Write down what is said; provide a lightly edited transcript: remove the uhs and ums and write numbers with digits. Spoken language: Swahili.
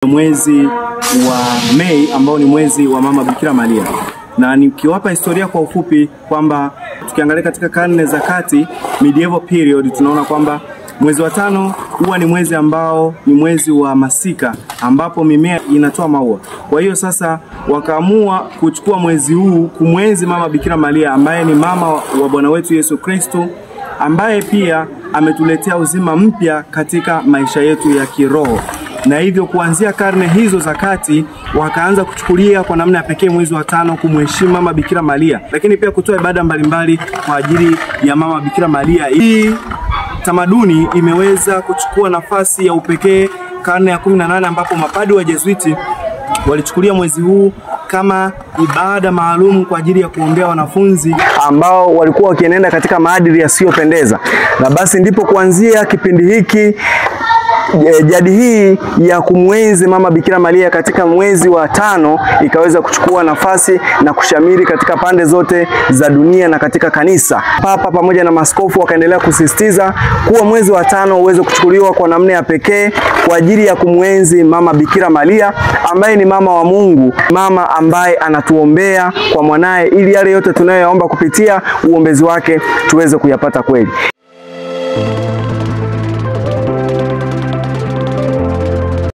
Mwezi wa Mei ambao ni mwezi wa Mama Bikira Maria. Na nikiwapa historia kwa ufupi kwamba tukiangalia katika karne za kati, medieval period, tunaona kwamba mwezi wa 5 huwa ni mwezi ambao ni mwezi wa masika ambapo mimea inatoa maua. Kwa hiyo sasa wakaamua kuchukua mwezi huu kumwenzi Mama Bikira Maria ambaye ni mama wa Bwana wetu Yesu Kristo, ambaye pia ametuletea uzima mpya katika maisha yetu ya kiroho. Na hivyo kuanzia karne hizo za kati wakaanza kuchukulia kwa namna ya pekee mwezi wa 5 kumheshimu Mama Bikira Maria, lakini pia kutoa ibada mbalimbali kwa ajili ya Mama Bikira Maria. Hii tamaduni imeweza kuchukua nafasi ya upekee karne ya 18 ambapo mapadi wa Jesuiti walichukulia mwezi huu kama ibada maalum kwa ajili ya kuombea wanafunzi ambao walikuwa wakienenda katika maadili yasiyopendeza. Na basi ndipo kuanzia kipindi hiki jadi hii ya kumwenzi Mama Bikira Maria katika mwezi wa 5 ikaweza kuchukua nafasi na kushamiri katika pande zote za dunia na katika kanisa. Papa pamoja na maaskofu wakaendelea kusisitiza kuwa mwezi wa 5 uweze kuchukuliwa kwa namna ya pekee kwa ajili ya kumwenzi Mama Bikira Maria ambaye ni mama wa Mungu, mama ambaye anatuombea kwa mwanae ili yale yote tunayoyaomba kupitia uombezi wake tuweze kuyapata kweli.